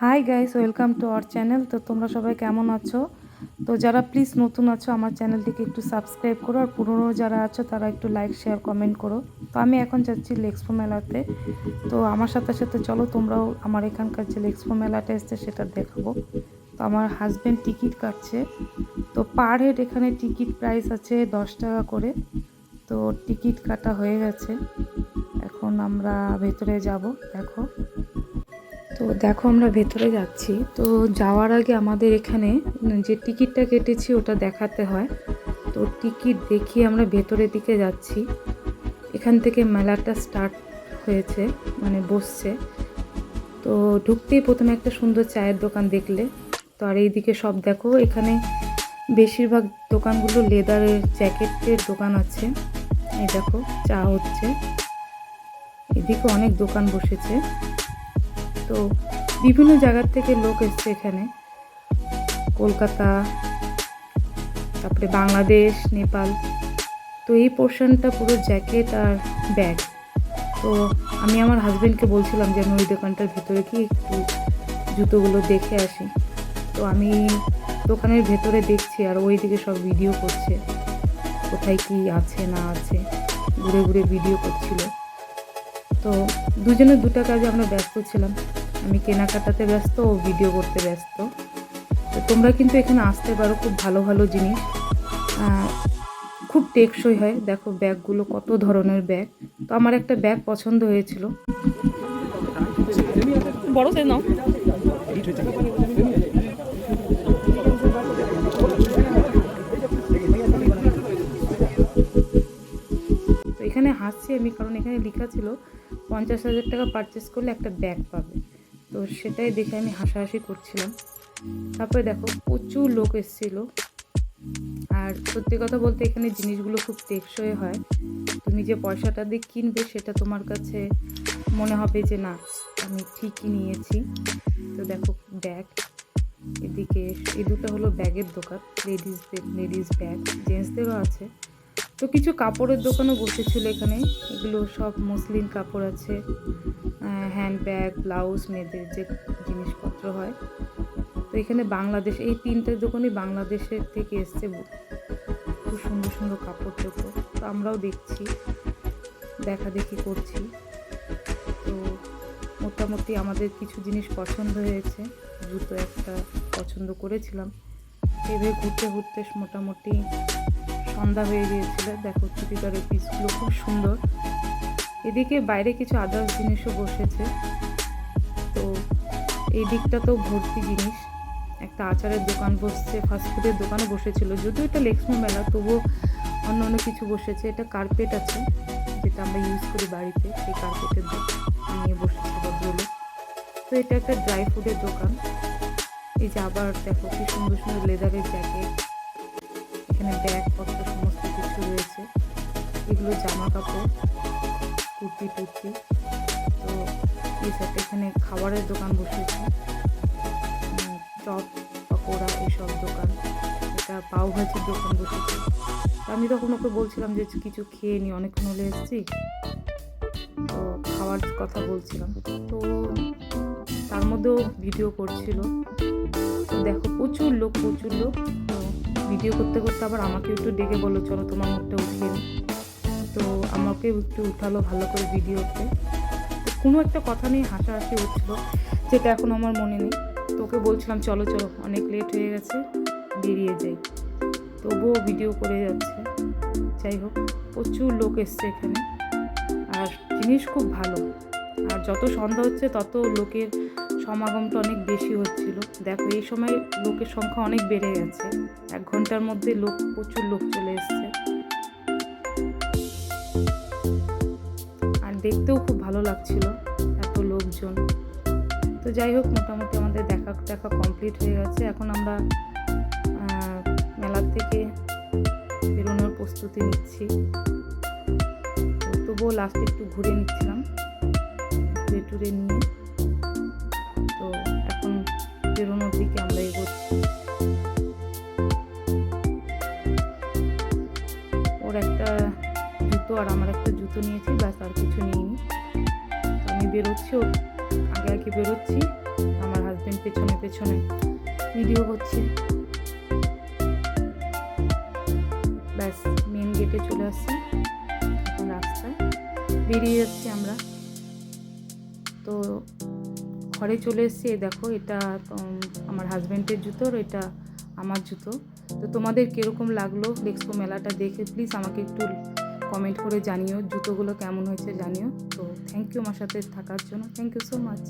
Hi guys, welcome to our channel. তো তোমরা সবাই কেমন আছো? তো যারা প্লিজ নতুন আছো আমার চ্যানেলটিকে একটু সাবস্ক্রাইব করো, আর পুরনো যারা আছো তারা একটু লাইক শেয়ার কমেন্ট করো। তো আমি এখন যাচ্ছি লেক্সপো মেলাতে। তো আমার সাথে সাথে চলো তোমরাও আমার এখানকার যে লেক্সপো মেলাটা এসছে সেটা দেখাবো। তো আমার হাজব্যান্ড টিকিট কাটছে। তো পার হেড এখানে টিকিট প্রাইস আছে 10 টাকা করে। তো টিকিট কাটা হয়ে গেছে, এখন আমরা ভেতরে যাব। দেখো আমরা ভেতরে যাচ্ছি। তো যাওয়ার আগে আমাদের এখানে যে টিকিটটা কেটেছি ওটা দেখাতে হয়। তো টিকিট দেখিয়ে আমরা ভেতরের দিকে যাচ্ছি। এখান থেকে মেলাটা স্টার্ট হয়েছে, মানে বসছে। তো ঢুকতেই প্রথমে একটা সুন্দর চায়ের দোকান দেখলে। তো আর এইদিকে সব দেখো, এখানে বেশিরভাগ দোকানগুলো লেদারের জ্যাকেটের দোকান আছে। এই দেখো চা হচ্ছে, এদিকে অনেক দোকান বসেছে। তো বিভিন্ন জায়গার থেকে লোক এসছে এখানে, কলকাতা, তারপরে বাংলাদেশ, নেপাল। তো এই পোর্শনটা পুরো জ্যাকেট আর ব্যাগ। তো আমি আমার হাজব্যান্ডকে বলছিলাম যে আমি ওই দোকানটার ভিতরে গিয়ে একটু জুতোগুলো দেখে আসি। তো আমি দোকানের ভেতরে দেখছি আর ওই দিকে সব ভিডিও করছে, কোথায় কি আছে না আছে ঘুরে ঘুরে ভিডিও করছিল। তো দুজনের দুটো কাজে আমরা ব্যস্ত ছিলাম, আমি কেনাকাটাতে ব্যস্ত, ও ভিডিও করতে ব্যস্ত। তো তোমরা কিন্তু এখানে আসতে পারো, খুব ভালো ভালো জিনিস, খুব টেকসই হয়। দেখো ব্যাগগুলো কত ধরনের ব্যাগ। তো আমার একটা ব্যাগ পছন্দ হয়েছিল, বড় সাইজ নাও। তো এখানে হাসছি আমি, কারণ এখানে লেখা ছিল 50,000 টাকা পারচেস করলে একটা ব্যাগ পাবে। তো সেটাই দেখে আমি হাসাহাসি করছিলাম। তারপরে দেখো প্রচুর লোক এসেছিল। আর সত্যি কথা বলতে এখানে জিনিসগুলো খুব টেকসই হয়। তুমি যে পয়সাটা দিয়ে কিনবে সেটা তোমার কাছে মনে হবে যে না, আমি ঠিকই নিয়েছি। তো দেখো ব্যাগ, এদিকে এই দুটো হলো ব্যাগের দোকান, লেডিস ব্যাগ, জেন্টসদেরও আছে। তো কিছু কাপড়ের দোকানও বসেছিল এখানে, এগুলো সব মসলিন কাপড় আছে, হ্যান্ড ব্যাগ, ব্লাউজ, মেয়েদের যে জিনিসপত্র হয়। তো এখানে বাংলাদেশ, এই তিনটে দোকানই বাংলাদেশের থেকে এসছে, খুব সুন্দর সুন্দর কাপড় চোপড়। তো আমরাও দেখছি, দেখাদেখি করছি। তো মোটামুটি আমাদের কিছু জিনিস পছন্দ হয়েছে, জুতো একটা পছন্দ করেছিলাম। ভেবে ঘুরতে ঘুরতে মোটামুটি সন্ধ্যা হয়ে গিয়েছিল। দেখো চুড়িদারের পিসগুলো খুব সুন্দর। এদিকে বাইরে কিছু আদার্স জিনিসও বসেছে। তো এই দিকটা তো ভর্তি জিনিস, একটা আচারের দোকান বসছে, ফাস্টফুডের দোকানও বসেছিল। যদিও এটা লেক্সপো মেলা, তবুও অন্য অন্য কিছু বসেছে। এটা কার্পেট আছে, যেটা আমরা ইউজ করি বাড়িতে, সেই কার্পেটের দোকান নিয়ে বসেছে ভদ্রলোক। তো এটা একটা ড্রাই ফ্রুটের দোকান। এই যে আবার দেখো কি সুন্দর সুন্দর লেদারের জ্যাকেট, এখানে ব্যাগপত্র সমস্ত কিছু রয়েছে। এগুলো জামা কাপড়, কুর্তি টুর্তি। তো এই সাথে এখানে খাবারের দোকান বসেছে, চপ, পকোড়া, এইসব দোকান। এটা পাওভাজির দোকান বসেছে। আমি তখন ওকে বলছিলাম যে কিছু খেয়ে নি, অনেকক্ষণ হলে এসেছি, তো খাওয়ার কথা বলছিলাম। তো তার মধ্যেও ভিডিও করছিল। তো দেখো প্রচুর লোক। তো ভিডিও করতে করতে আবার আমাকে একটু ডেকে বললো চলো তোমার মুখটা উঠিয়ে নি। তো আমাকে একটু উঠালো ভালো করে ভিডিওতে। তো কোনো একটা কথা নিয়ে হাসাহাসি হচ্ছিলো, যেটা এখন আমার মনে নেই। তোকে বলছিলাম চলো চলো, অনেক লেট হয়ে গেছে, বেরিয়ে যাই। তবুও ভিডিও করে যাচ্ছে। যাই হোক, প্রচুর লোক এসছে এখানে, আর জিনিস খুব ভালো। আর যত সন্ধ্যা হচ্ছে তত লোকের সমাগমটা অনেক বেশি হচ্ছিল। দেখো এই সময় লোকের সংখ্যা অনেক বেড়ে গেছে, 1 ঘন্টার মধ্যে প্রচুর লোক চলে এসছে। আর দেখতেও খুব ভালো লাগছিল, এত লোকজন। তো যাই হোক, মোটামুটি আমাদের দেখা কমপ্লিট হয়ে গেছে। এখন আমরা মেলার থেকে বেরোনোর প্রস্তুতি নিচ্ছি। তবুও লাস্টে একটু ঘুরে নিচ্ছিলাম, ঘুরে টুরে নিয়ে। তো এখন বেরোনোর দিকে আমরা এগোচ্ছি। ওর একটা জুতো আর আমার একটা জুতো নিয়েছি, ব্যাস আর কিছু নিইনি। আমি বেরোচ্ছি, আগে বেরোচ্ছি, আমার হাজব্যান্ড পেছনে পেছনে ভিডিও করছে। ব্যাস মেন গেটে চলে আসছি, এখন রাস্তায় বেরিয়ে যাচ্ছি আমরা। তো ঘরে চলে এসেছি। দেখো এটা আমার হাজব্যান্ডের জুতো, আর এটা আমার জুতো। তো তোমাদের কীরকম লাগলো এক্সপো মেলাটা দেখে প্লিজ আমাকে একটু কমেন্ট করে জানিও, জুতোগুলো কেমন হয়েছে জানিও। তো থ্যাংক ইউ আমার সাথে থাকার জন্য, থ্যাংক ইউ সো মাচ।